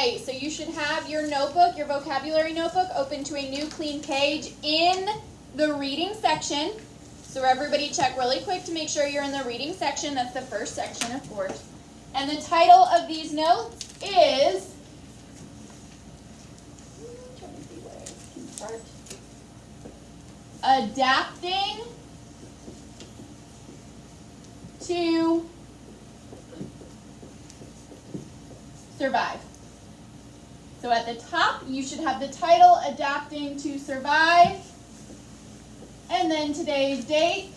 Okay, so you should have your notebook, your vocabulary notebook, open to a new clean page in the reading section. So everybody check really quick to make sure you're in the reading section. That's the first section, of course. And the title of these notes is, Adapting to Survive. So at the top, you should have the title, Adapting to Survive, and then today's date.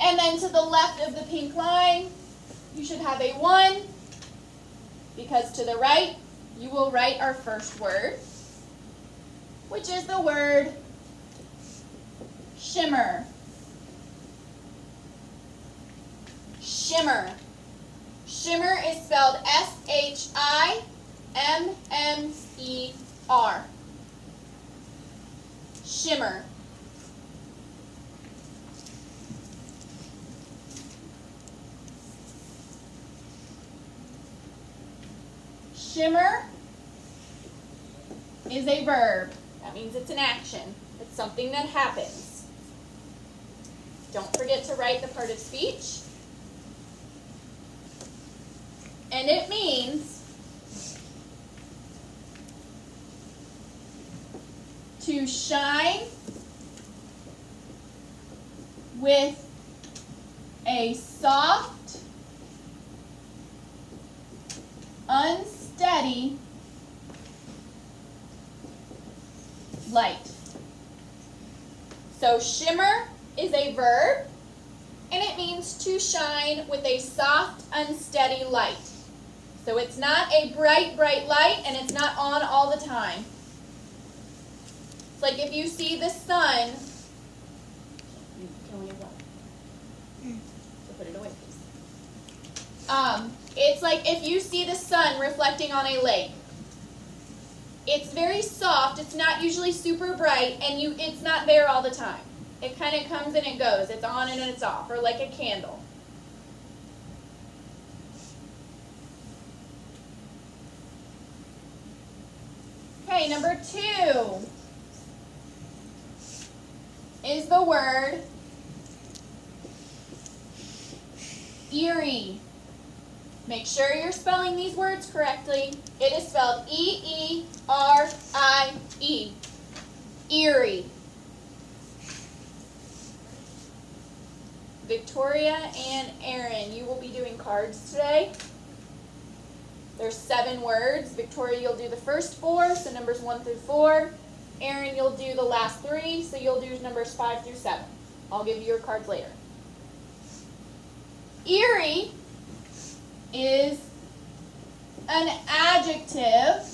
And then to the left of the pink line, you should have a 1, because to the right, you will write our first word, which is the word shimmer. Shimmer. Shimmer is spelled S-H-I-M-M-E-R. Shimmer. Shimmer is a verb. That means it's an action. It's something that happens. Don't forget to write the part of speech. And it means to shine with a soft, unsteady light. So shimmer is a verb, and it means to shine with a soft, unsteady light. So it's not a bright, bright light, and it's not on all the time. It's like if you see the sun. Can we what? So put it away, please. It's like if you see the sun reflecting on a lake. It's very soft. It's not usually super bright, and it's not there all the time. It kind of comes and it goes. It's on and it's off, or like a candle. Okay, number 2 is the word eerie. Make sure you're spelling these words correctly. It is spelled E-E-R-I-E. Eerie. Victoria and Aaron, you will be doing cards today. There's 7 words. Victoria, you'll do the first 4, so numbers 1 through 4. Aaron, you'll do the last 3, so you'll do numbers 5 through 7. I'll give you your cards later. Eerie is an adjective.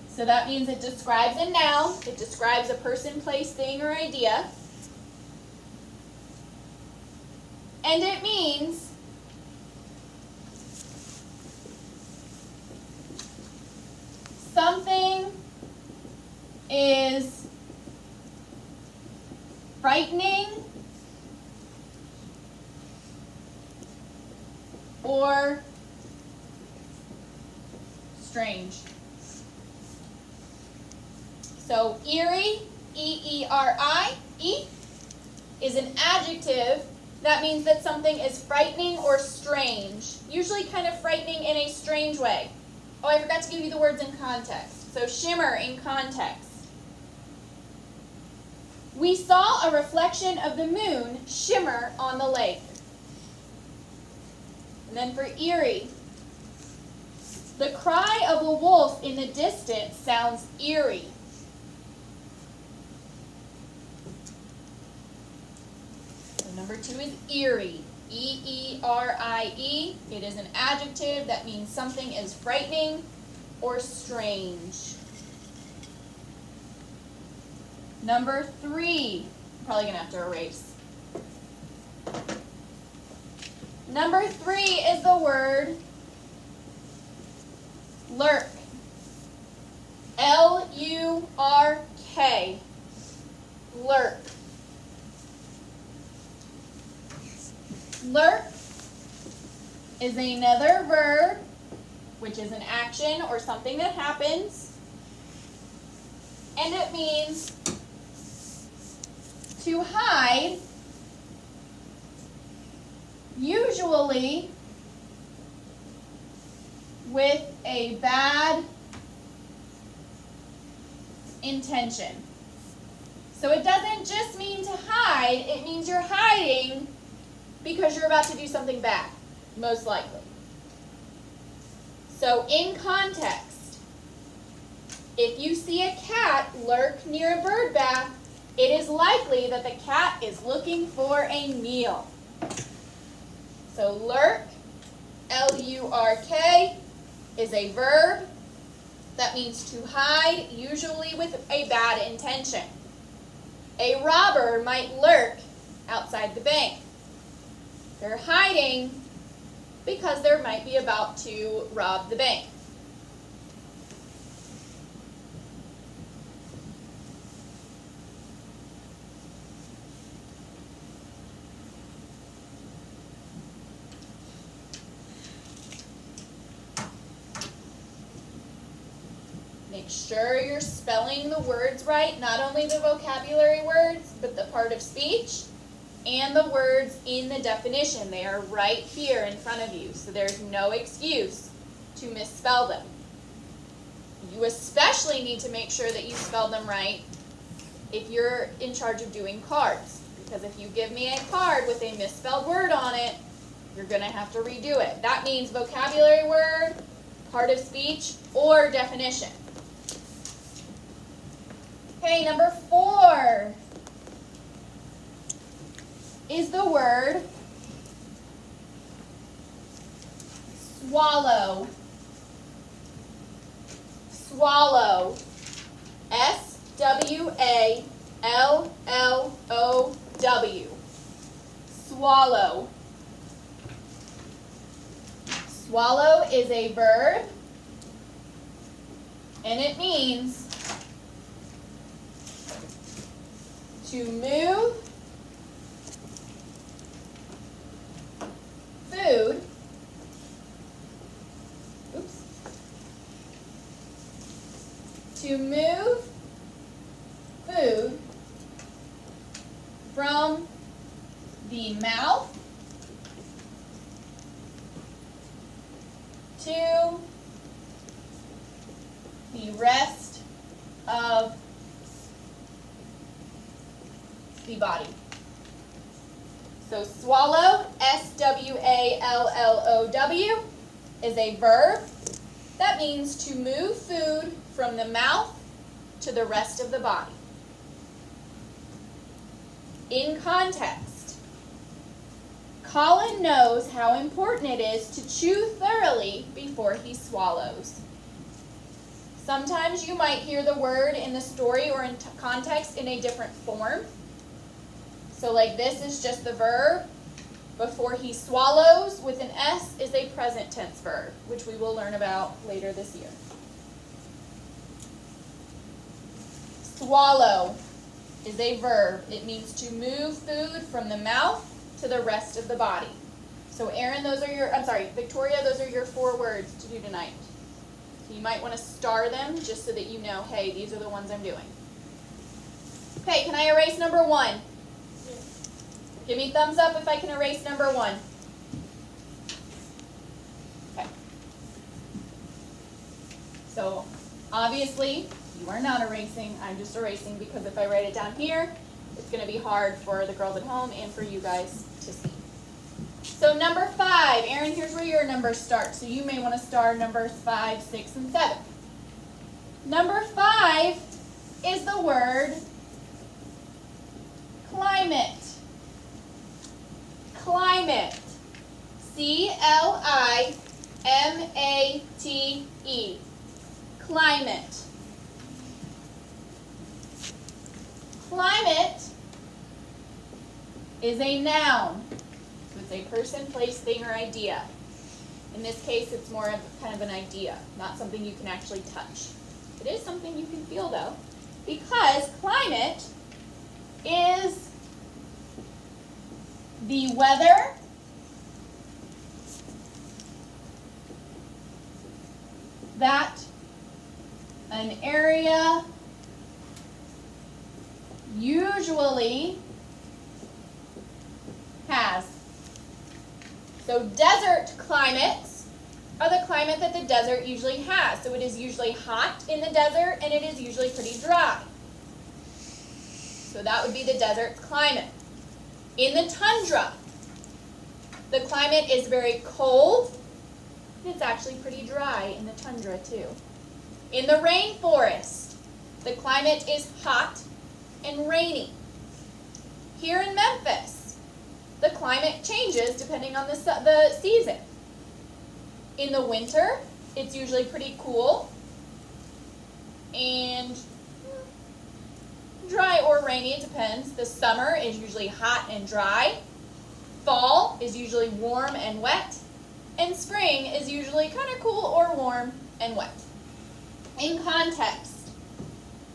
So that means it describes a noun. It describes a person, place, thing, or idea. And it means something is frightening or strange. So eerie, E-E-R-I-E, is an adjective. That means that something is frightening or strange, usually kind of frightening in a strange way. Oh, I forgot to give you the words in context. So shimmer in context. We saw a reflection of the moon shimmer on the lake. And then for eerie, the cry of a wolf in the distance sounds eerie. So number 2 is eerie. E-E-R-I-E. It is an adjective that means something is frightening or strange. Number 3. I'm probably going to have to erase. Number 3 is the word lurk. L-U-R-K. Lurk. Lurk is another verb, which is an action or something that happens, and it means to hide, usually with a bad intention. So it doesn't just mean to hide, it means you're hiding because you're about to do something bad, most likely. So in context, if you see a cat lurk near a bird bath, it is likely that the cat is looking for a meal. So lurk, L-U-R-K, is a verb that means to hide, usually with a bad intention. A robber might lurk outside the bank. They're hiding because they might be about to rob the bank. Make sure you're spelling the words right, not only the vocabulary words, but the part of speech and the words in the definition. They are right here in front of you, so there's no excuse to misspell them. You especially need to make sure that you spell them right if you're in charge of doing cards, because if you give me a card with a misspelled word on it, you're going to have to redo it. That means vocabulary word, part of speech, or definition. Okay, number 4 is the word swallow. Swallow. S-W-A-L-L-O-W. Swallow. Swallow is a verb, and it means to move food, to move food from the mouth to the rest of the body. So swallow, S-W-A-L-L-O-W, is a verb that means to move food from the mouth to the rest of the body. In context, Colin knows how important it is to chew thoroughly before he swallows. Sometimes you might hear the word in the story or in context in a different form. So like this is just the verb. Before he swallows with an S is a present tense verb, which we will learn about later this year. Swallow is a verb. It means to move food from the mouth to the rest of the body. So Aaron, Victoria, those are your 4 words to do tonight. So you might want to star them just so that you know, hey, these are the ones I'm doing. Okay, can I erase number 1? Give me thumbs up if I can erase number 1. Okay. So, obviously, you are not erasing. I'm just erasing because if I write it down here, it's going to be hard for the girls at home and for you guys to see. So, number 5. Aaron, here's where your numbers start. So, you may want to star numbers 5, 6, and 7. Number 5 is the word climate. Climate. C-L-I-M-A-T-E. Climate. Climate is a noun. So it's a person, place, thing, or idea. In this case, it's more of kind of an idea, not something you can actually touch. It is something you can feel, though, because climate is the weather that an area usually has. So desert climates are the climate that the desert usually has. So it is usually hot in the desert and it is usually pretty dry. So that would be the desert climate. In the tundra, the climate is very cold. It's actually pretty dry in the tundra too. In the rainforest, the climate is hot and rainy. Here in Memphis, the climate changes depending on the season. In the winter, it's usually pretty cool and dry or rainy, it depends. The summer is usually hot and dry. Fall is usually warm and wet. And spring is usually kind of cool or warm and wet. In context,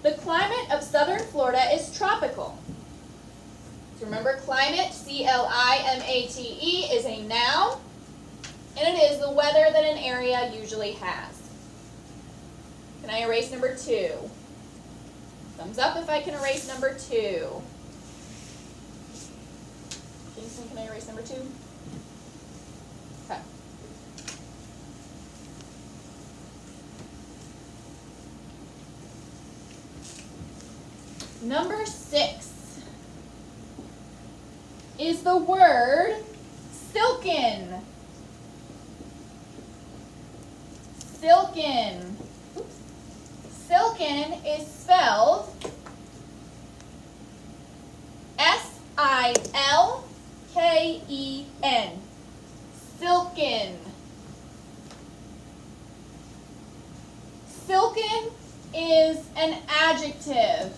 the climate of southern Florida is tropical. So remember, climate, C-L-I-M-A-T-E, is a noun, and it is the weather that an area usually has. Can I erase number 2? Thumbs up if I can erase number 2. Jason, can I erase number 2? Okay. Number 6 is the word silken. Silken. Silken is spelled S-I-L-K-E-N. Silken. Silken is an adjective.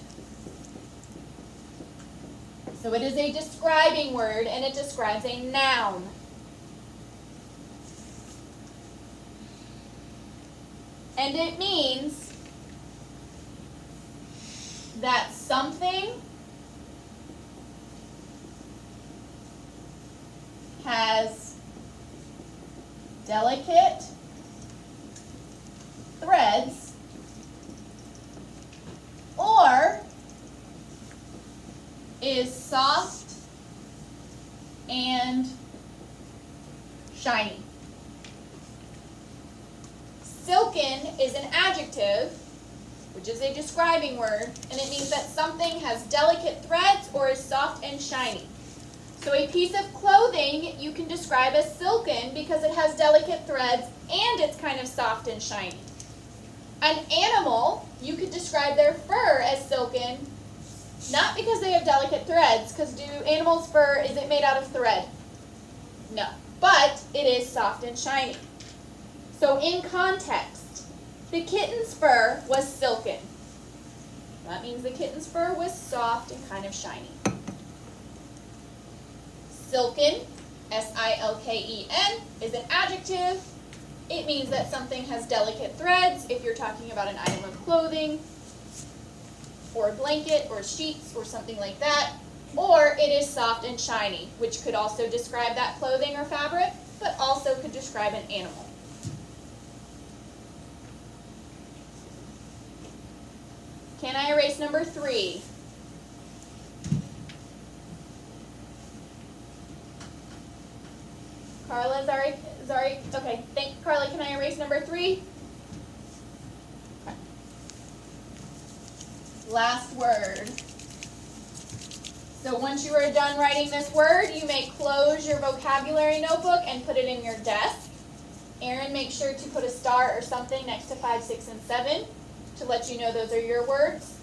So it is a describing word and it describes a noun. And it means that something has delicate threads or is soft and shiny. Silken is an adjective, which is a describing word, and it means that something has delicate threads or is soft and shiny. So a piece of clothing you can describe as silken because it has delicate threads and it's kind of soft and shiny. An animal, you could describe their fur as silken, not because they have delicate threads, because do animals' fur, is it made out of thread? No, but it is soft and shiny. So in context, the kitten's fur was silken. That means the kitten's fur was soft and kind of shiny. Silken, S-I-L-K-E-N, is an adjective. It means that something has delicate threads if you're talking about an item of clothing, or a blanket, or sheets, or something like that. Or it is soft and shiny, which could also describe that clothing or fabric, but also could describe an animal. Can I erase number 3? Carla, Zari, okay, Carla, can I erase number 3? Okay. Last word. So once you are done writing this word, you may close your vocabulary notebook and put it in your desk. Erin, make sure to put a star or something next to 5, 6, and 7 to let you know those are your words.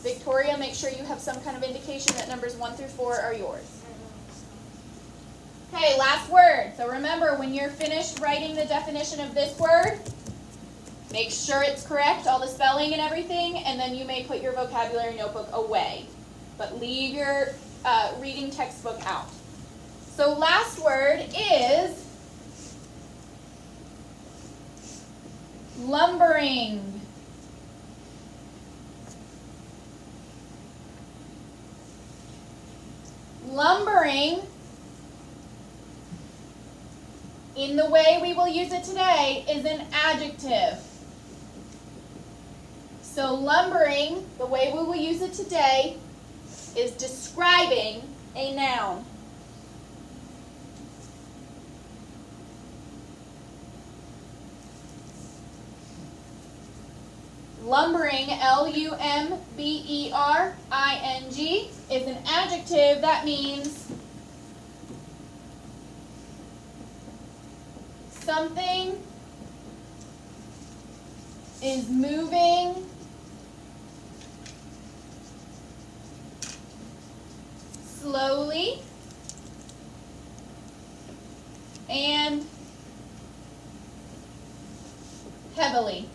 Victoria, make sure you have some kind of indication that numbers 1 through 4 are yours. Okay, last word. So remember, when you're finished writing the definition of this word, make sure it's correct, all the spelling and everything, and then you may put your vocabulary notebook away. But leave your reading textbook out. So last word is lumbering. Lumbering, in the way we will use it today, is an adjective. So lumbering, the way we will use it today, is describing a noun. Lumbering, L-U-M-B-E-R-I-N-G, is an adjective that means something is moving slowly and heavily.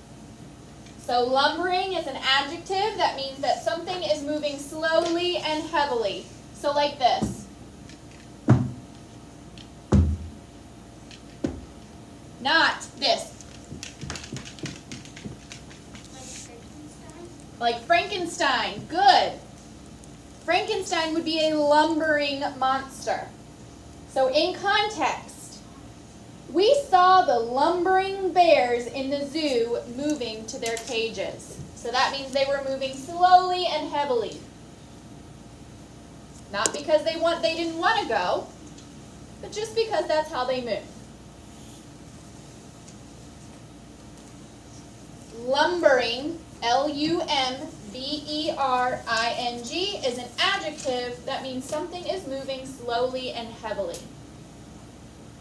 So lumbering is an adjective that means that something is moving slowly and heavily. So like this. Not this. Like Frankenstein. Good. Frankenstein would be a lumbering monster. So in context, we saw the lumbering bears in the zoo moving to their cages. So that means they were moving slowly and heavily. Not because they didn't want to go, but just because that's how they move. Lumbering, L-U-M-B-E-R-I-N-G, is an adjective that means something is moving slowly and heavily.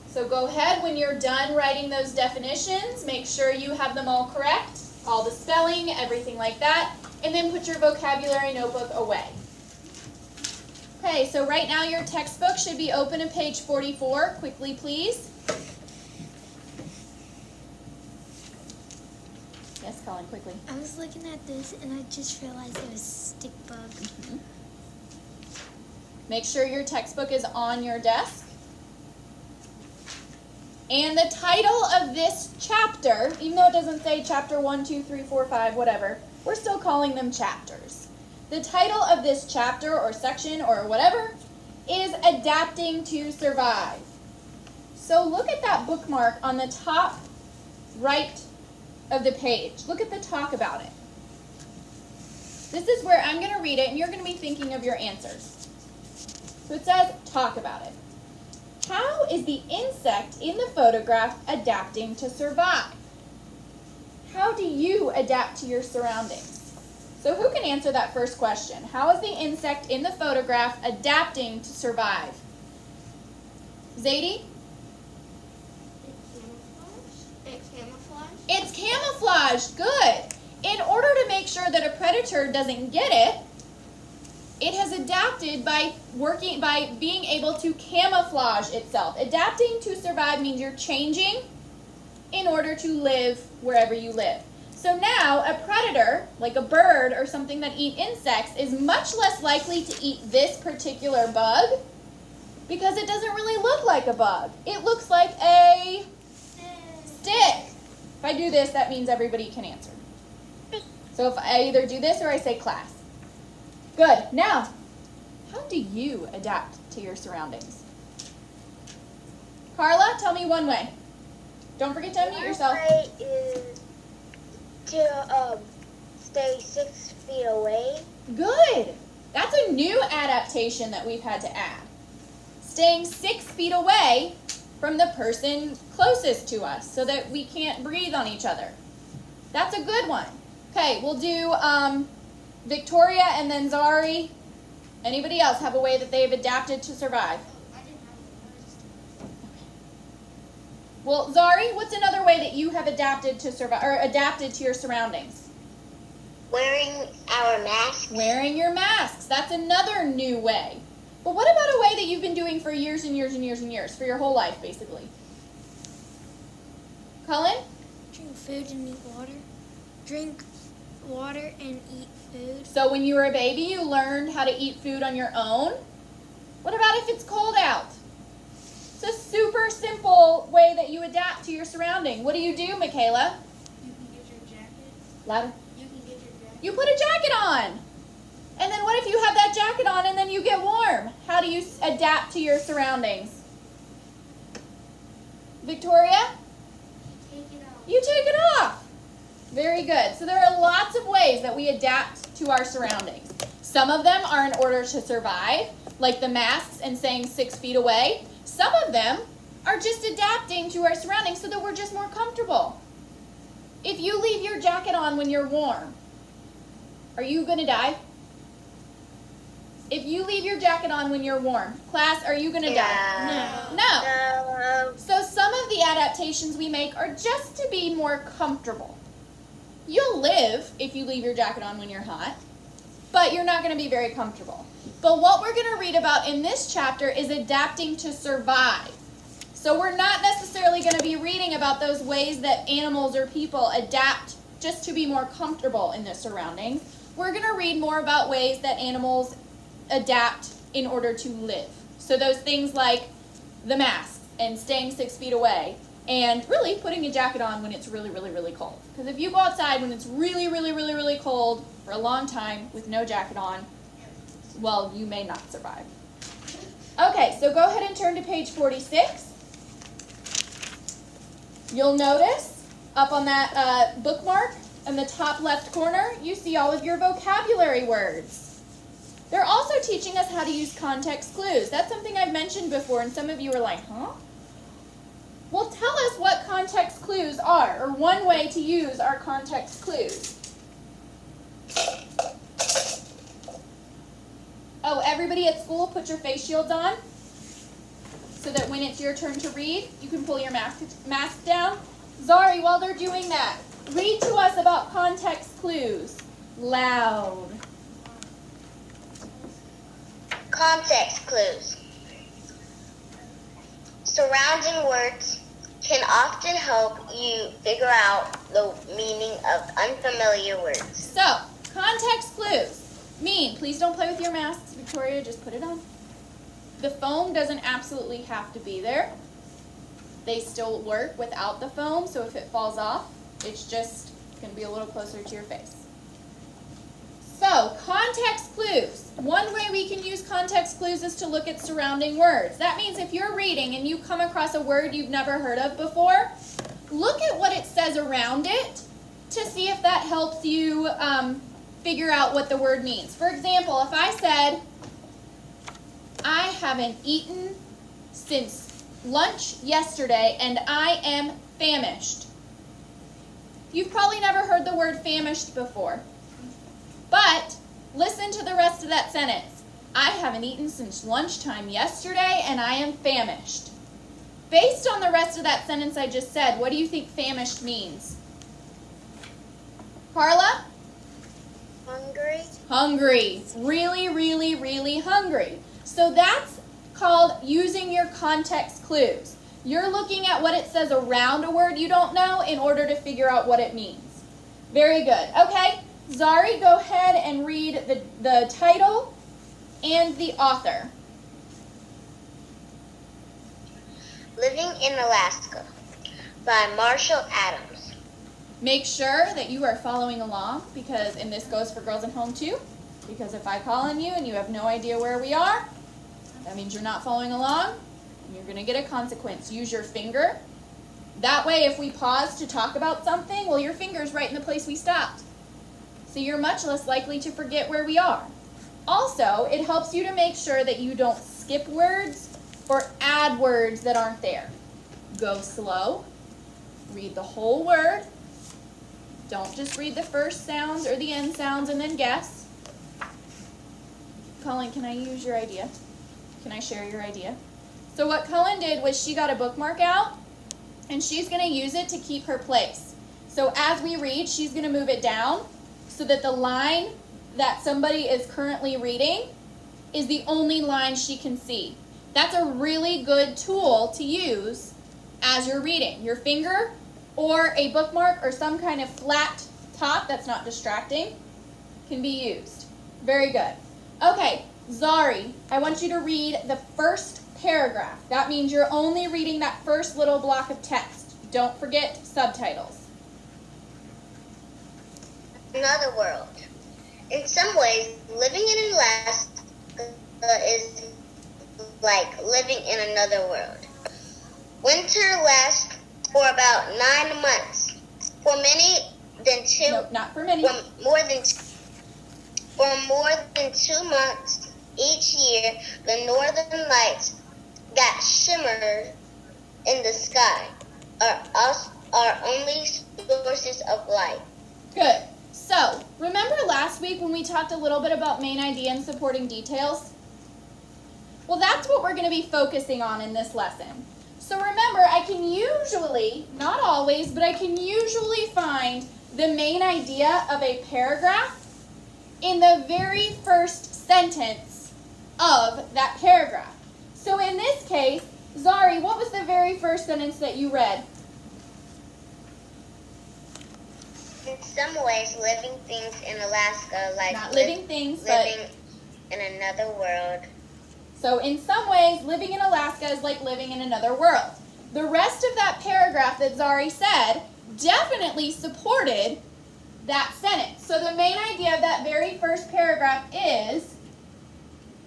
So go ahead when you're done writing those definitions, make sure you have them all correct, all the spelling, everything like that, and then put your vocabulary notebook away. Okay, so right now your textbook should be open to page 44. Quickly, please. Yes, Colin, quickly. I was looking at this and I just realized it was stick bug. Mm-hmm. Make sure your textbook is on your desk. And the title of this chapter, even though it doesn't say chapter 1, 2, 3, 4, 5, whatever, we're still calling them chapters. The title of this chapter or section or whatever is Adapting to Survive. So look at that bookmark on the top right of the page. Look at the talk about it. This is where I'm going to read it and you're going to be thinking of your answers. So it says, talk about it. How is the insect in the photograph adapting to survive? How do you adapt to your surroundings? So who can answer that first question? How is the insect in the photograph adapting to survive? Zadie? It's camouflage. Good. In order to make sure that a predator doesn't get it, it has adapted by being able to camouflage itself. Adapting to survive means you're changing in order to live wherever you live. So now a predator, like a bird or something that eats insects, is much less likely to eat this particular bug because it doesn't really look like a bug. It looks like a stick. If I do this, that means everybody can answer. So if I either do this or I say class. Good. Now, how do you adapt to your surroundings? Carla, tell me one way. Don't forget to unmute yourself. One way is to stay 6 feet away. Good. That's a new adaptation that we've had to add. Staying 6 feet away from the person closest to us so that we can't breathe on each other. That's a good one. Okay, we'll do Victoria and then Zari. Anybody else have a way that they've adapted to survive? Well, Zari, what's another way that you have adapted to survive or adapted to your surroundings? Wearing our masks. Wearing your masks. That's another new way. But what about a way that you've been doing for years and years and years and years, for your whole life, basically? Colin? Drink food and eat water. Drink water and eat food. So when you were a baby, you learned how to eat food on your own? What about if it's cold out? It's a super simple way that you adapt to your surrounding. What do you do, Michaela? You can get your jacket. Louder. You can get your jacket. You put a jacket on. And then what if you have that jacket on and then you get warm? How do you adapt to your surroundings? Victoria? Take it off. You take it off. Very good. So there are lots of ways that we adapt to our surroundings. Some of them are in order to survive, like the masks and staying 6 feet away. Some of them are just adapting to our surroundings so that we're just more comfortable. If you leave your jacket on when you're warm, are you going to die? If you leave your jacket on when you're warm, class, are you going to die? No. No. So some of the adaptations we make are just to be more comfortable. You'll live if you leave your jacket on when you're hot, but you're not going to be very comfortable. But what we're going to read about in this chapter is adapting to survive. So we're not necessarily going to be reading about those ways that animals or people adapt just to be more comfortable in their surroundings. We're going to read more about ways that animals adapt in order to live. So those things like the mask and staying 6 feet away and really putting a jacket on when it's really, really, really cold. Because if you go outside when it's really, really, really, really cold for a long time with no jacket on, well, you may not survive. Okay, so go ahead and turn to page 46. You'll notice up on that bookmark in the top left corner, you see all of your vocabulary words. They're also teaching us how to use context clues. That's something I've mentioned before, and some of you are like, huh? Well, tell us what context clues are, or one way to use our context clues. Oh, everybody at school, put your face shields on so that when it's your turn to read, you can pull your mask down. Zari, while they're doing that, read to us about context clues. Loud. Context clues. Surrounding words can often help you figure out the meaning of unfamiliar words. So, context clues mean, please don't play with your masks, Victoria, just put it on. The foam doesn't absolutely have to be there. They still work without the foam, so if it falls off, it's just going to be a little closer to your face. So, context clues. One way we can use context clues is to look at surrounding words. That means if you're reading and you come across a word you've never heard of before, look at what it says around it to see if that helps you figure out what the word means. For example, if I said, I haven't eaten since lunch yesterday and I am famished. You've probably never heard the word famished before. But listen to the rest of that sentence. I haven't eaten since lunchtime yesterday and I am famished. Based on the rest of that sentence I just said, what do you think famished means? Carla? Hungry. Hungry. Really, really, really hungry. So that's called using your context clues. You're looking at what it says around a word you don't know in order to figure out what it means. Very good. Okay, Zari, go ahead and read the title and the author. Living in Alaska by Marshall Adams. Make sure that you are following along, because, and this goes for girls at home too, because if I call on you and you have no idea where we are, that means you're not following along, and you're going to get a consequence. Use your finger. That way, if we pause to talk about something, well, your finger's right in the place we stopped. So you're much less likely to forget where we are. Also, it helps you to make sure that you don't skip words or add words that aren't there. Go slow. Read the whole word. Don't just read the first sounds or the end sounds and then guess. Colin, can I use your idea? Can I share your idea? So what Colin did was she got a bookmark out, and she's going to use it to keep her place. So as we read, she's going to move it down so that the line that somebody is currently reading is the only line she can see. That's a really good tool to use as you're reading. Your finger or a bookmark or some kind of flat top that's not distracting can be used. Very good. Okay, Zari, I want you to read the first paragraph. That means you're only reading that first little block of text. Don't forget subtitles. Another world. In some ways, living in Alaska is like living in another world. Winter lasts for about 9 months. For many, then two Nope, not for many. for more than 2 months each year, the northern lights that shimmer in the sky are only sources of light. Good. So, remember last week when we talked a little bit about main idea and supporting details? Well, that's what we're going to be focusing on in this lesson. So remember, I can usually, not always, but I can usually find the main idea of a paragraph in the very first sentence of that paragraph. So in this case, Zari, what was the very first sentence that you read? In some ways, living things in Alaska like Not living things, but living in another world. so in some ways, living in Alaska is like living in another world. The rest of that paragraph that Zari said definitely supported that sentence. So the main idea of that very first paragraph is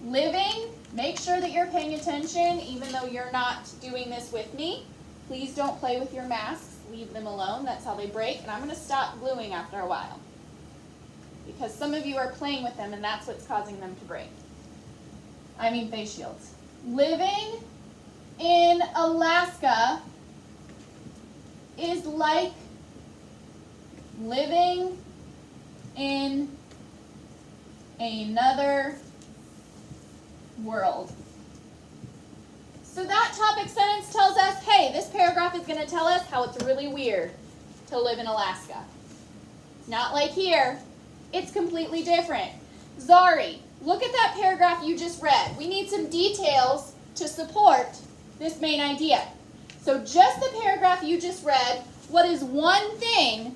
living. Make sure that you're paying attention even though you're not doing this with me. Please don't play with your masks. Leave them alone. That's how they break. And I'm going to stop gluing after a while because some of you are playing with them and that's what's causing them to break. I mean face shields. Living in Alaska is like living in another world. So that topic sentence tells us, hey, this paragraph is going to tell us how it's really weird to live in Alaska. It's not like here. It's completely different. Zari, look at that paragraph you just read. We need some details to support this main idea. So just the paragraph you just read, what is one thing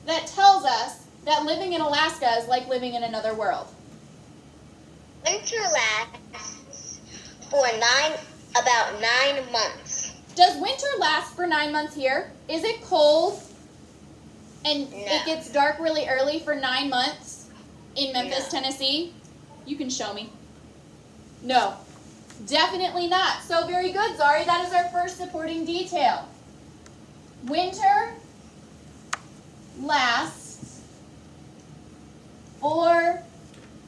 that tells us that living in Alaska is like living in another world? Winter lasts for about 9 months. Does winter last for 9 months here? Is it cold and No. it gets dark really early for 9 months in Memphis, No. Tennessee? You can show me. No, definitely not. So very good, Zari. That is our first supporting detail. Winter lasts for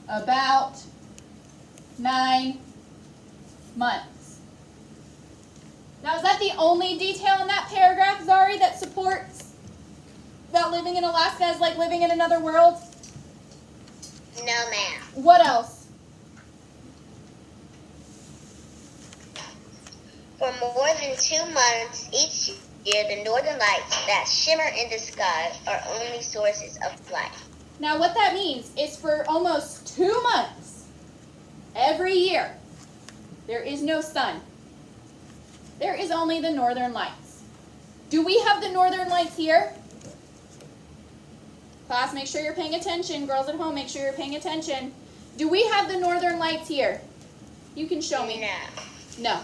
about 9 months. Now, is that the only detail in that paragraph, Zari, that supports that living in Alaska is like living in another world? No, ma'am. What else? For more than 2 months each year, the northern lights that shimmer in the sky are only sources of light. Now, what that means is for almost 2 months every year, there is no sun. There is only the northern lights. Do we have the northern lights here? Class, make sure you're paying attention. Girls at home, make sure you're paying attention. Do we have the northern lights here? You can show me. No.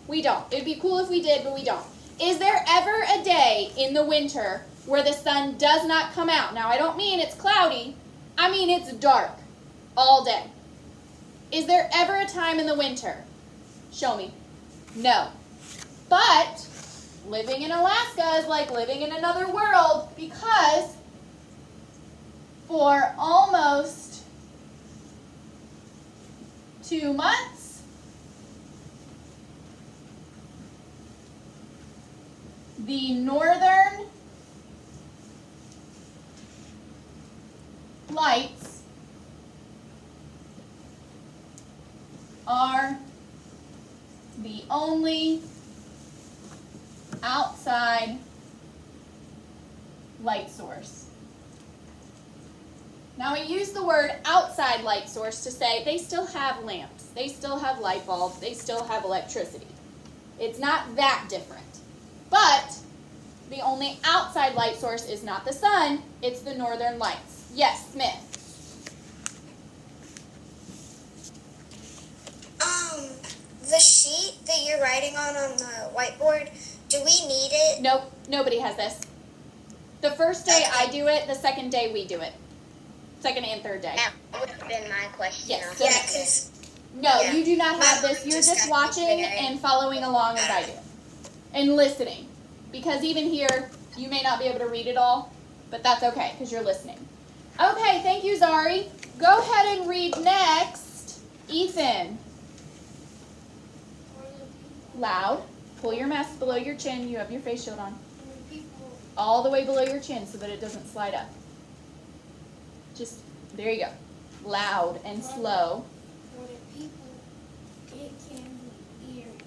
We don't. It'd be cool if we did, but we don't. Is there ever a day in the winter where the sun does not come out? Now, I don't mean it's cloudy. I mean it's dark all day. Is there ever a time in the winter? Show me. No. But living in Alaska is like living in another world because for almost 2 months, the northern lights are the only outside light source. Now we use the word outside light source to say they still have lamps, they still have light bulbs, they still have electricity. It's not that different. But the only outside light source is not the sun, it's the northern lights. Yes, Smith. The sheet that you're writing on the whiteboard, do we need it? Nope, nobody has this. The first day I do it, the second day we do it. Second and third day. That would have been my question. Yes. on Yeah, that. because No, Yeah. you do not have My this. mom You're just just got watching this today. and following along as I do. And listening. Because even here, you may not be able to read it all. but that's okay because you're listening. Okay, thank you, Zari. Go ahead and read next. Ethan. Loud. Pull your mask below your chin. You have your face shield on. All the way below your chin so that it doesn't slide up. Just, there you go. Loud and slow. For the people, it can be eerie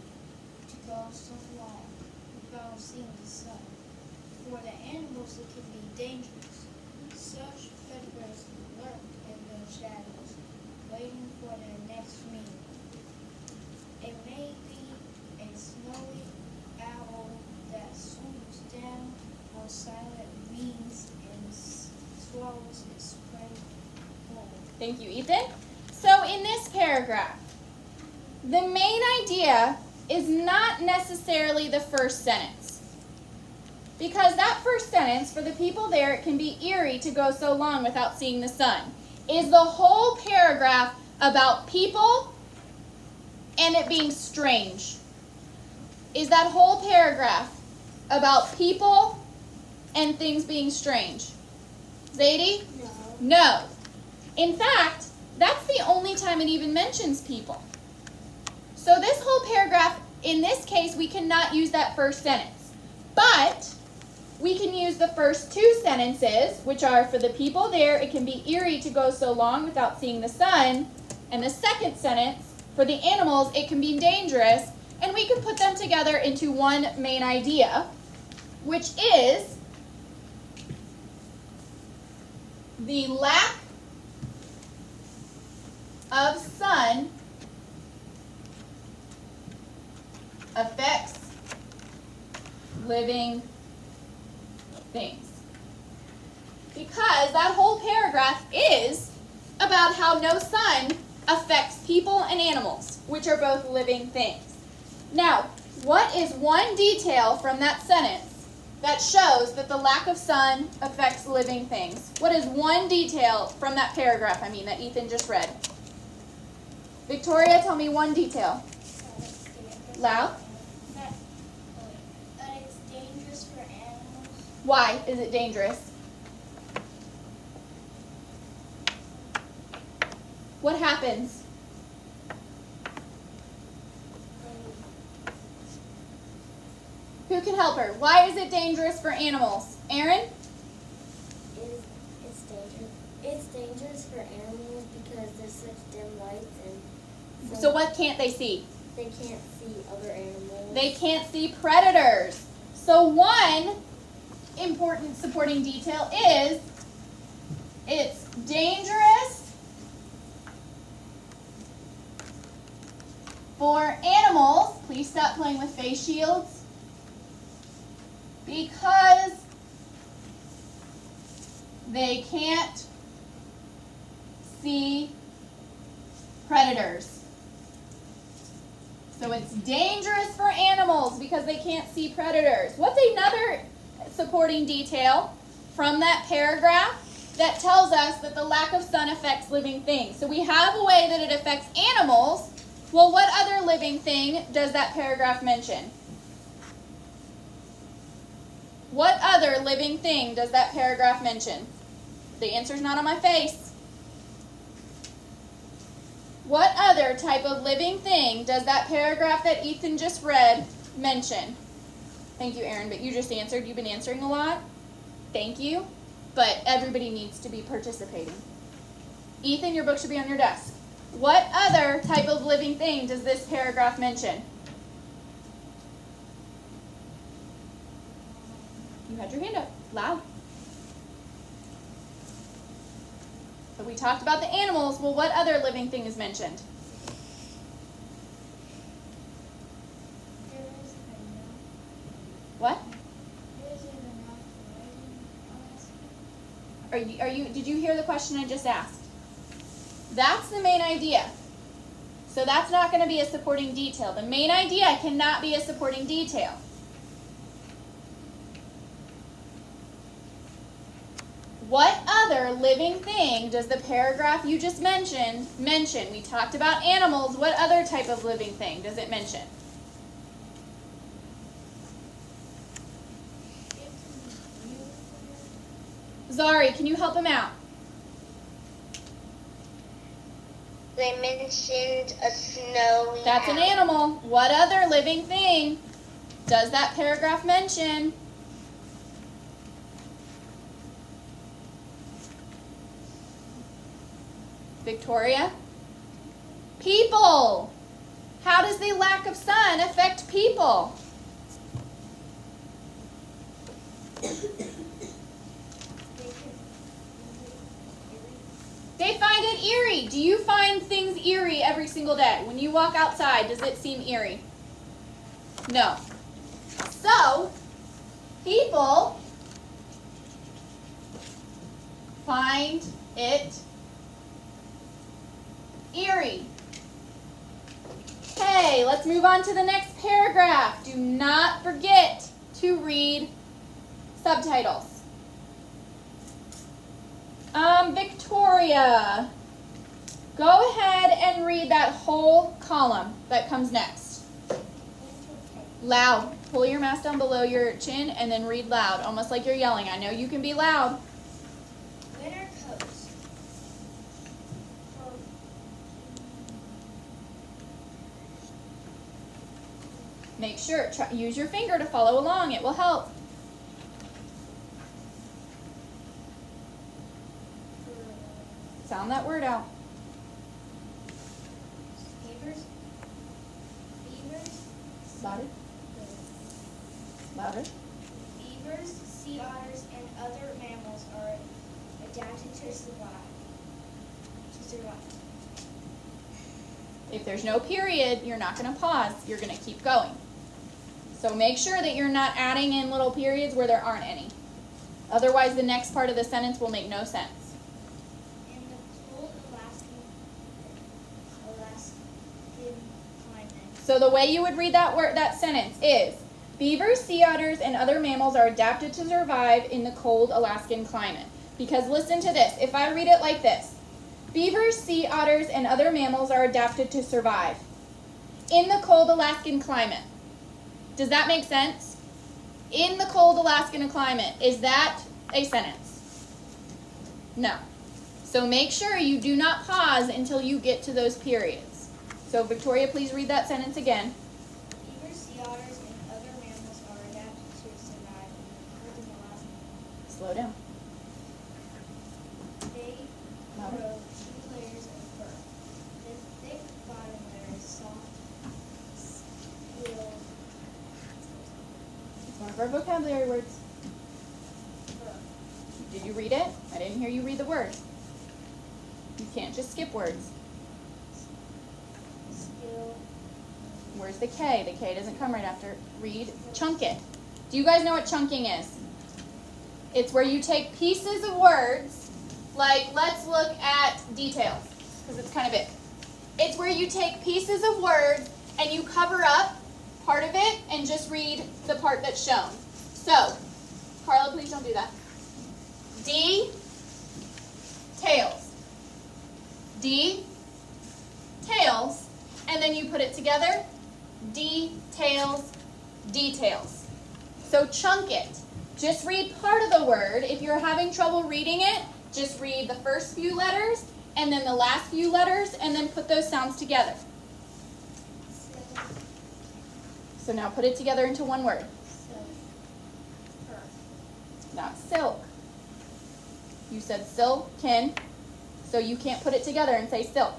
to go so long without seeing the sun. For the animals, it can be dangerous. Such predators lurk in the shadows, waiting for their next meal. It may be a snowy owl that swoops down on silent wings and swallows its prey whole. Thank you, Ethan. So in this paragraph, the main idea is not necessarily the first sentence. Because that first sentence, for the people there, it can be eerie to go so long without seeing the sun. Is the whole paragraph about people and it being strange? Is that whole paragraph about people and things being strange? Zadie? No. No. In fact, that's the only time it even mentions people. So this whole paragraph, in this case, we cannot use that first sentence. But we can use the first two sentences, which are for the people there, it can be eerie to go so long without seeing the sun. And the second sentence, for the animals, it can be dangerous. And we can put them together into one main idea, which is the lack of sun affects living things. Because that whole paragraph is about how no sun affects people and animals, which are both living things. Now, what is one detail from that sentence that shows that the lack of sun affects living things? What is one detail from that paragraph, that Ethan just read? Victoria, tell me one detail. Loud. That it's dangerous for animals. Why is it dangerous? What happens? Who can help her? Why is it dangerous for animals? Aaron? It's dangerous for animals because there's such dim lights and So what can't they see? they can't see other animals. They can't see predators. So one important supporting detail is it's dangerous for animals. Please stop playing with face shields. Because they can't see predators. So it's dangerous for animals because they can't see predators. What's another supporting detail from that paragraph that tells us that the lack of sun affects living things? So we have a way that it affects animals. Well, what other living thing does that paragraph mention? What other living thing does that paragraph mention? The answer's not on my face. What other type of living thing does that paragraph that Ethan just read mention? Thank you, Aaron, but you just answered. You've been answering a lot. Thank you. But everybody needs to be participating. Ethan, your book should be on your desk. What other type of living thing does this paragraph mention? You had your hand up. Loud. So we talked about the animals. Well, what other living thing is mentioned? There isn't enough. What? There isn't enough lighting. Are you? Did you hear the question I just asked? That's the main idea. So that's not going to be a supporting detail. The main idea cannot be a supporting detail. What other living thing does the paragraph you just mentioned mention? We talked about animals. What other type of living thing does it mention? Zari, can you help him out? They mentioned a snowy That's an owl. animal. What other living thing does that paragraph mention? Victoria? People. How does the lack of sun affect people? They find it eerie. Do you find things eerie every single day? When you walk outside, does it seem eerie? No. So, people find it eerie. Okay, let's move on to the next paragraph. Do not forget to read subtitles. Victoria, go ahead and read that whole column that comes next. Loud. Pull your mask down below your chin and then read loud, almost like you're yelling. I know you can be loud. Winter coats. Make sure, use your finger to follow along. It will help. Sound that word out. Beavers. Louder. Louder. Beavers, sea otters, and other mammals are adapted to survive. If there's no period, you're not going to pause. You're going to keep going. So make sure that you're not adding in little periods where there aren't any. Otherwise, the next part of the sentence will make no sense. In the cold Alaskan climate. So the way you would read that sentence is, beavers, sea otters, and other mammals are adapted to survive in the cold Alaskan climate. Because listen to this. If I read it like this, beavers, sea otters, and other mammals are adapted to survive in the cold Alaskan climate. Does that make sense? In the cold Alaskan climate. Is that a sentence? No. So make sure you do not pause until you get to those periods. So Victoria, please read that sentence again. Beavers, sea otters, and other mammals are adapted to survive in the cold Alaskan. Slow down. They Louder. grow 2 layers of fur. The thick bottom layer is soft, steel It's one of our vocabulary words. fur. Did you read it? I didn't hear you read the word. You can't just skip words. Steel. Where's the K? The K doesn't come right after. Read, chunk it. Do you guys know what chunking is? It's where you take pieces of words, like let's look at details, because it's kind of big. It's where you take pieces of words and you cover up part of it and just read the part that's shown. So, Carla, please don't do that. Tails. Tails, and then you put it together. Details, details. So chunk it. Just read part of the word. If you're having trouble reading it, just read the first few letters and then the last few letters and then put those sounds together. So now put it together into one word. Not silk. You said silken, so you can't put it together and say silk,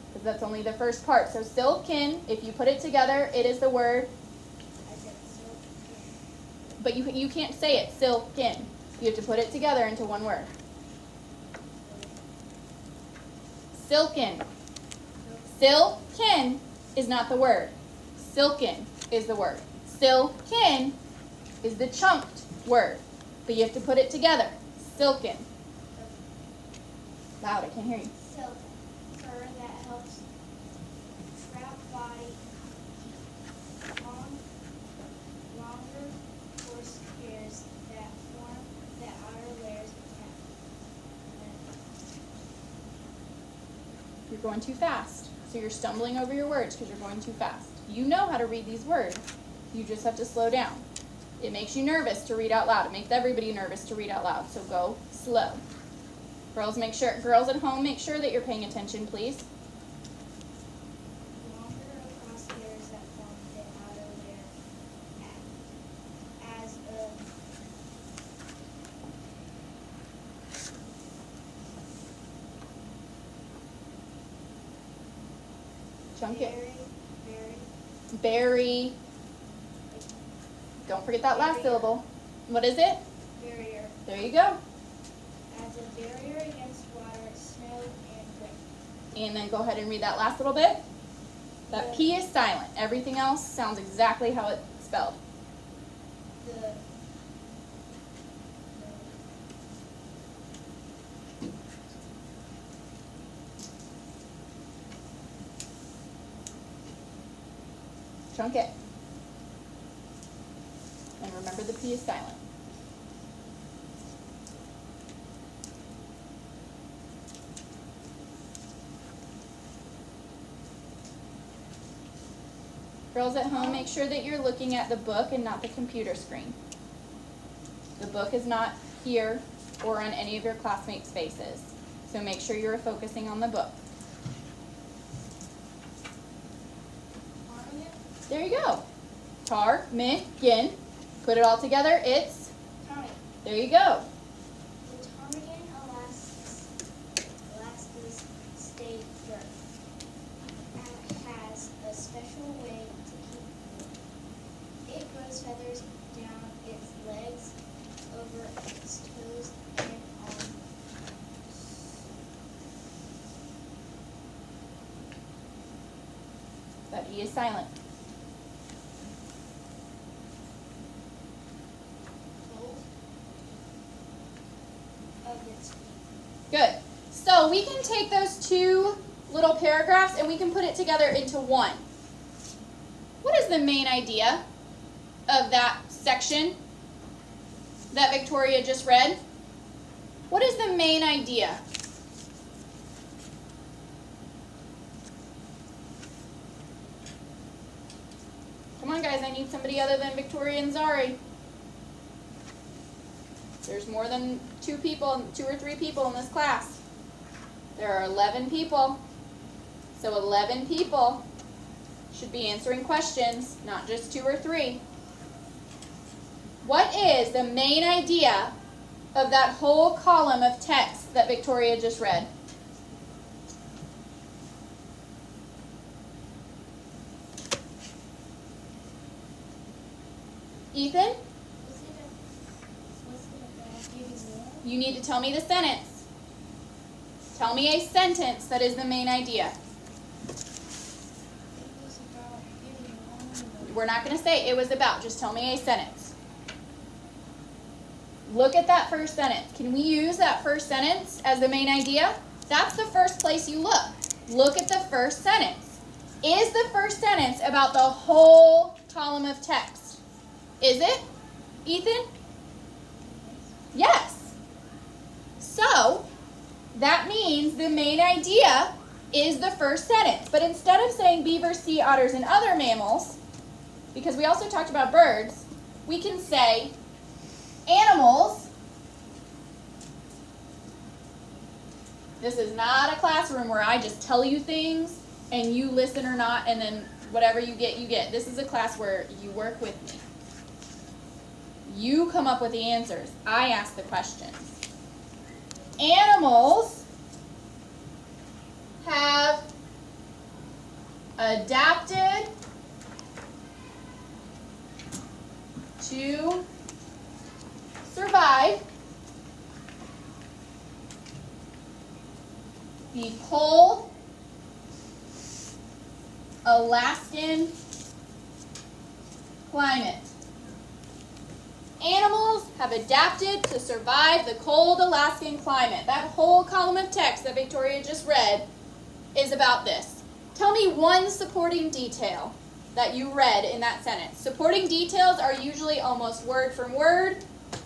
because that's only the first part. So silken, if you put it together, it is the word, but you can't say it, silken. You have to put it together into one word. Silken. Silken is not the word. Silken is the word. Silken is the chunked word, but you have to put it together. Silken. Loud, I can't hear you. Silk. Fur that helps trap body longer coarse hairs that form the outer layers of fat. You're going too fast. So you're stumbling over your words because you're going too fast. You know how to read these words. You just have to slow down. It makes you nervous to read out loud. It makes everybody nervous to read out loud. So go slow. Girls at home, make sure that you're paying attention, please. Longer across hairs that form the outer layer as a Chunk it. very Berry. Don't forget that last syllable. What is it? barrier There you go. as a barrier against water, snow, and wind. And then go ahead and read that last little bit. That P is silent. Everything else sounds exactly how it's spelled. The Chunk it. And remember the P is silent. Girls at home, make sure that you're looking at the book and not the computer screen. The book is not here or on any of your classmates' faces. So make sure you're focusing on the book. There you go. Tar, mint, gin. Put it all together, it's, Tommy. there you go. The ptarmigan Alaska's state bird has a special way to keep it grows feathers down its legs, over its toes, and on That E is silent. soles of its feet. Good. So we can take those two little paragraphs and we can put it together into one. What is the main idea of that section that Victoria just read? What is the main idea? Come on, guys, I need somebody other than Victoria and Zari. There's more than 2 or 3 people in this class. There are 11 people. So 11 people should be answering questions, not just 2 or 3. What is the main idea of that whole column of text that Victoria just read? Ethan, Was it about giving more? you need to tell me the sentence. Tell me a sentence that is the main idea. It was about giving more. We're not going to say it was about. Just tell me a sentence. Look at that first sentence. Can we use that first sentence as the main idea? That's the first place you look. Look at the first sentence. Is the first sentence about the whole column of text? Is it, Ethan? Yes. So, that means the main idea is the first sentence. But instead of saying beavers, sea otters, and other mammals, because we also talked about birds, we can say animals. This is not a classroom where I just tell you things and you listen or not, and then whatever you get, you get. This is a class where you work with me. You come up with the answers. I ask the questions. Animals have adapted to survive the cold Alaskan climate. Animals have adapted to survive the cold Alaskan climate. That whole column of text that Victoria just read is about this. Tell me one supporting detail that you read in that sentence. Supporting details are usually almost word for word,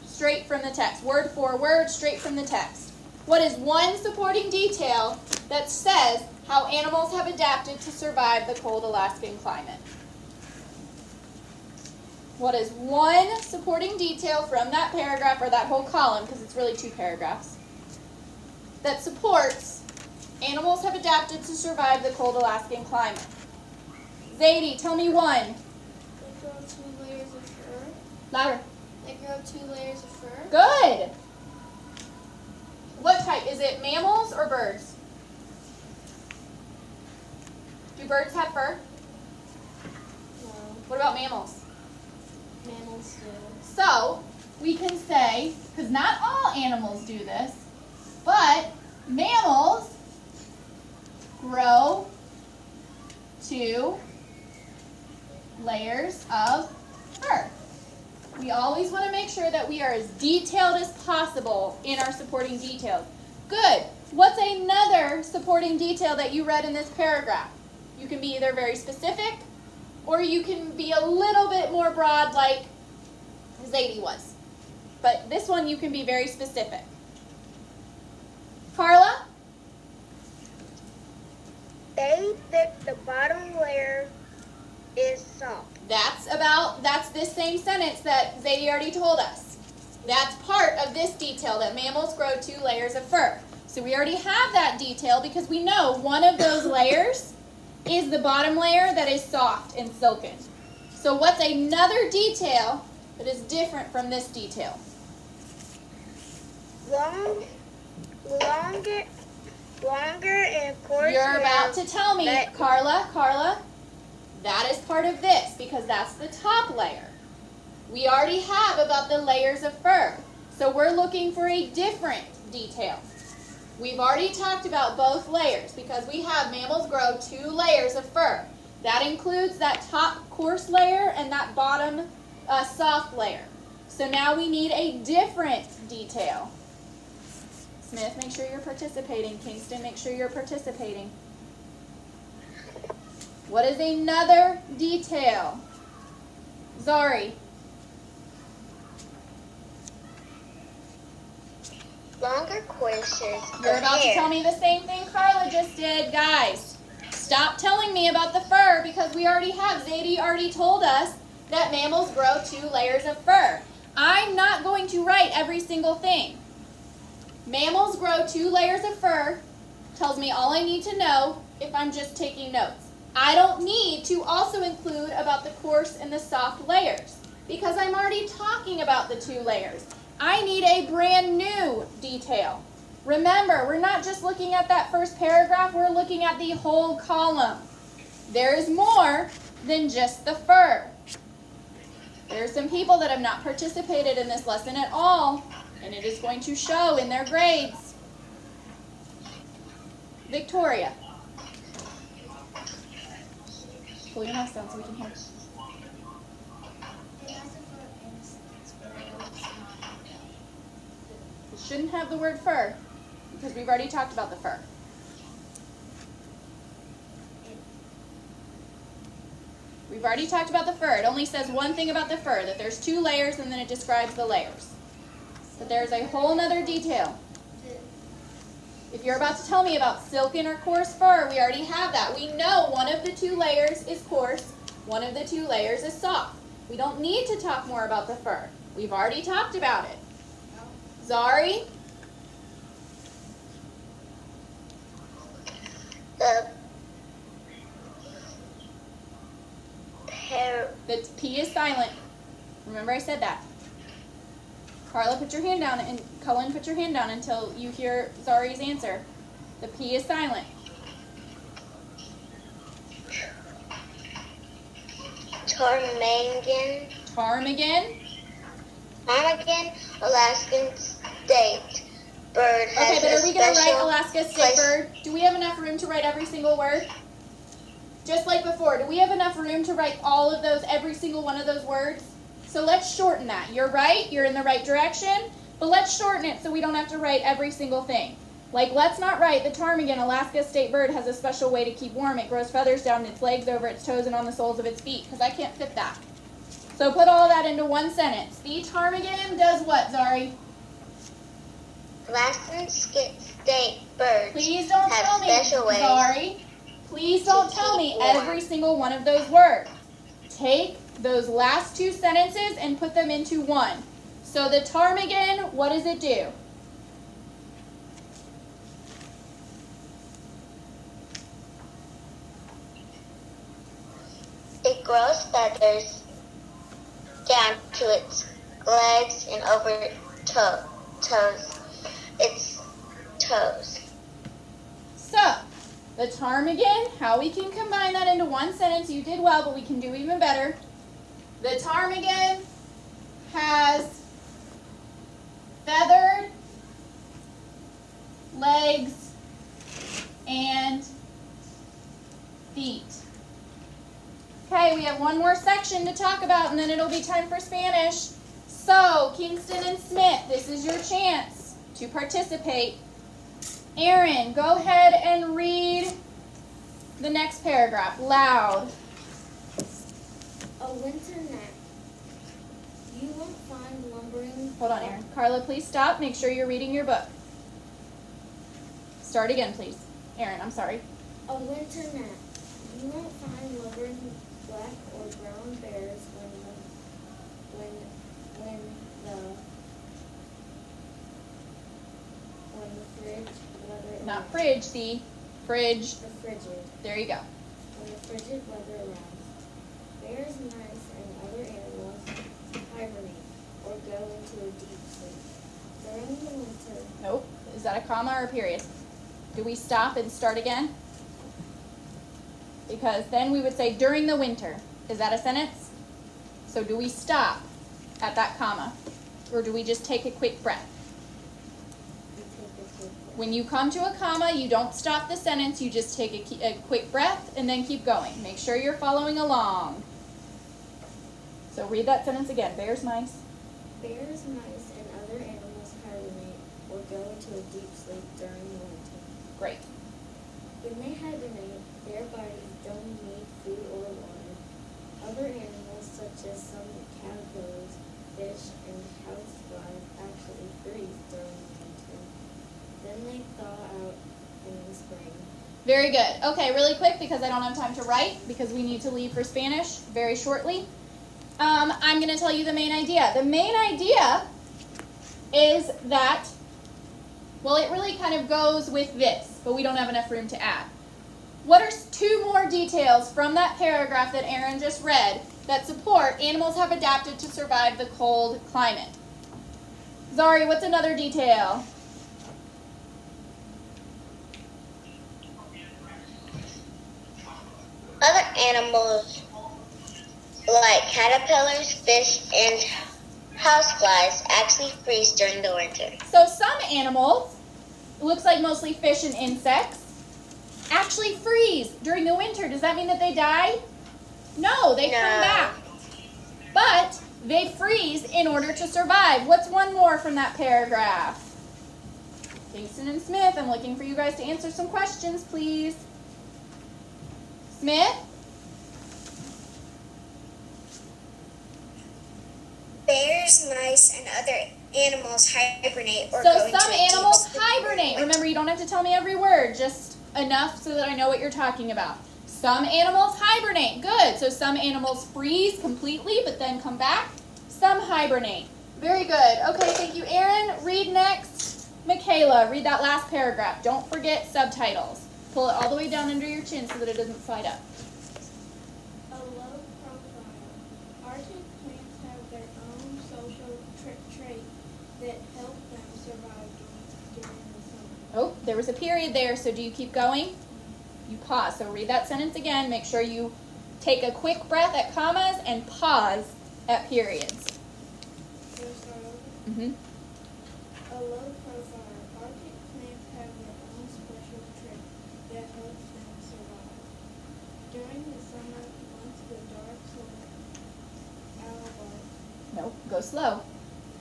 straight from the text. Word for word, straight from the text. What is one supporting detail that says how animals have adapted to survive the cold Alaskan climate? What is one supporting detail from that paragraph or that whole column, because it's really 2 paragraphs, that supports animals have adapted to survive the cold Alaskan climate? Zadie, tell me one. They grow 2 layers of fur. Louder. They grow 2 layers of fur. Good. What type? Is it mammals or birds? Do birds have fur? No, What about mammals? mammals do. So, we can say, because not all animals do this, but mammals grow 2 layers of fur. We always want to make sure that we are as detailed as possible in our supporting details. Good. What's another supporting detail that you read in this paragraph? You can be either very specific or you can be a little bit more broad like Zadie was. But this one you can be very specific. Carla? They think the bottom layer is soft. That's this same sentence that Zadie already told us. That's part of this detail, that mammals grow 2 layers of fur. So we already have that detail because we know one of those layers is the bottom layer that is soft and silken. So what's another detail that is different from this detail? Longer and coarse. You're about to tell me, Carla, that is part of this because that's the top layer. We already have about the layers of fur. So we're looking for a different detail. We've already talked about both layers because we have mammals grow 2 layers of fur. That includes that top coarse layer and that bottom soft layer. So now we need a different detail. Smith, make sure you're participating. Kingston, make sure you're participating. What is another detail? Zari. Longer courses. You're about to tell me the same thing Carla just did. Guys, stop telling me about the fur because we already have. Zadie already told us that mammals grow 2 layers of fur. I'm not going to write every single thing. Mammals grow 2 layers of fur tells me all I need to know if I'm just taking notes. I don't need to also include about the coarse and the soft layers because I'm already talking about the 2 layers. I need a brand new detail. Remember, we're not just looking at that first paragraph, we're looking at the whole column. There is more than just the fur. There are some people that have not participated in this lesson at all, and it is going to show in their grades. Victoria. Pull your mask down so we can hear. It shouldn't have the word fur because we've already talked about the fur. We've already talked about the fur. It only says one thing about the fur, that there's 2 layers and then it describes the layers. But there's a whole nother detail. If you're about to tell me about silken or coarse fur, we already have that. We know one of the 2 layers is coarse, one of the 2 layers is soft. We don't need to talk more about the fur. We've already talked about it. Zari? The P is silent. Remember I said that. Carla, put your hand down, and Cohen, put your hand down until you hear Zari's answer. The P is silent. Ptarmigan. Ptarmigan. Ptarmigan, Alaskan state bird has Okay, but are we going to write special Alaska state place- bird? Do we have enough room to write every single word? Just like before, do we have enough room to write all of those, every single one of those words? So let's shorten that. You're right, you're in the right direction, but let's shorten it so we don't have to write every single thing. Like, let's not write the ptarmigan, Alaska state bird, has a special way to keep warm. It grows feathers down its legs, over its toes, and on the soles of its feet, because I can't fit that. So put all that into one sentence. The ptarmigan does what, Zari? Alaskan state birds Please don't have tell me, special ways. Zari. Please don't tell me every single one of those words. Take those last two sentences and put them into one. So the ptarmigan, what does it do? It grows feathers down to its legs and over its toes. So, the ptarmigan, how we can combine that into one sentence, you did well, but we can do even better. The ptarmigan has feathered legs and feet. Okay, we have one more section to talk about and then it'll be time for Spanish. So, Kingston and Smith, this is your chance to participate. Aaron, go ahead and read the next paragraph loud. A winter nap. You won't find lumbering. Hold on, Aaron. Carla, please stop. Make sure you're reading your book. Start again, please. Aaron, I'm sorry. A winter nap. You won't find lumbering black or brown bears when the fridge weather Not arrives. fridge, the fridge. The frigid. There you go. When the frigid weather arrives, bears, mice, and other animals hibernate or go into a deep sleep. During the winter, Nope. Is that a comma or a period? Do we stop and start again? Because then we would say during the winter. Is that a sentence? So do we stop at that comma? Or do we just take a quick breath? we take a quick breath. When you come to a comma, you don't stop the sentence. You just take a quick breath and then keep going. Make sure you're following along. So read that sentence again. Bears, mice. Bears, mice, and other animals hibernate or go into a deep sleep during the winter. Great. When they hibernate, their bodies don't need food or water. Other animals, such as some caterpillars, fish, and houseflies, actually freeze during the winter. Then they thaw out in the spring. Very good. Okay, really quick because I don't have time to write because we need to leave for Spanish very shortly. I'm going to tell you the main idea. The main idea is that, well, it really kind of goes with this, but we don't have enough room to add. What are two more details from that paragraph that Aaron just read that support animals have adapted to survive the cold climate? Zari, what's another detail? Other animals like caterpillars, fish, and houseflies actually freeze during the winter. So some animals, it looks like mostly fish and insects, actually freeze during the winter. Does that mean that they die? No, they come back. But they freeze in order to survive. What's one more from that paragraph? Kingston and Smith, I'm looking for you guys to answer some questions, please. Smith? Bears, mice, and other animals hibernate or So go into some a deep animals sleep. hibernate. Remember, you don't have to tell me every word, just enough so that I know what you're talking about. Some animals hibernate. Good. So some animals freeze completely but then come back. Some hibernate. Very good. Okay, thank you, Aaron. Read next. Michaela, read that last paragraph. Don't forget subtitles. Pull it all the way down under your chin so that it doesn't slide up. A low profile. Arctic plants have their own social trait that help them survive during the summer. Oh, there was a period there, so do you keep going? You pause. So read that sentence again. Make sure you take a quick breath at commas and pause at periods. Should I start over? Mm-hmm. A low profile. Arctic plants have their own special trait that helps them survive. During the summer, once the dark soil algal Nope, go slow.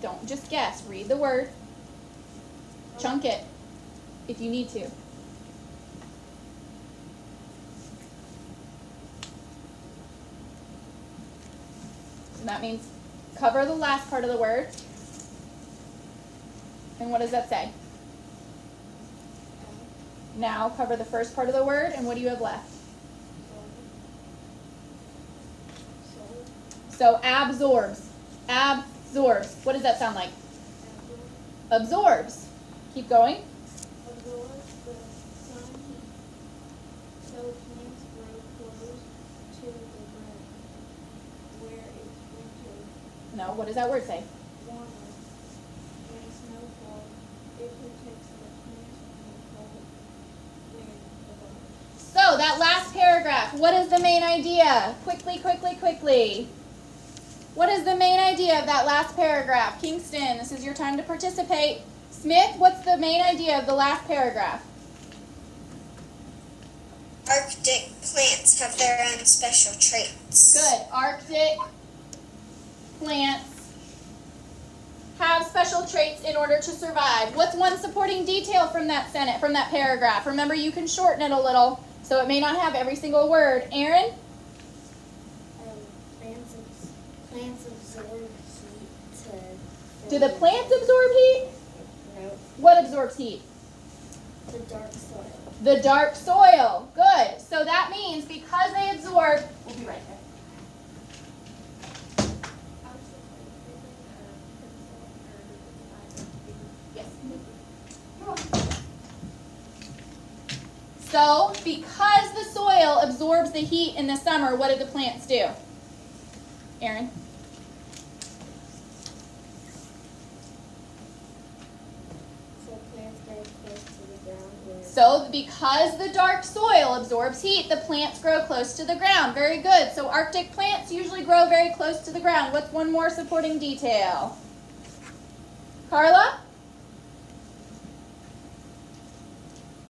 Don't just guess. Read the word. Chunk it if you need to. So that means cover the last part of the word. And what does that say? Now cover the first part of the word, and what do you have left? So absorbs. Absorbs. What does that sound like? Absorbs. Keep going. Absorbs the sun heat, so plants grow close to the ground, where it's winter No, what does that word say? warmer. When snow falls, it protects the plants from the cold wind above. So that last paragraph, what is the main idea? Quickly, quickly, quickly. What is the main idea of that last paragraph? Kingston, this is your time to participate. Smith, what's the main idea of the last paragraph? Arctic plants have their own special traits. Good. Arctic plants have special traits in order to survive. What's one supporting detail from that paragraph? Remember, you can shorten it a little, so it may not have every single word. Aaron? Plants absorb heat to. Do the plants absorb heat? No, What absorbs heat? the dark soil. The dark soil. Good. So that means because they absorb, we'll be right there. Yes. You're welcome. So because the soil absorbs the heat in the summer, what do the plants do? Aaron? So plants grow close to the ground where. So because the dark soil absorbs heat, the plants grow close to the ground. Very good. So Arctic plants usually grow very close to the ground. What's one more supporting detail? Carla?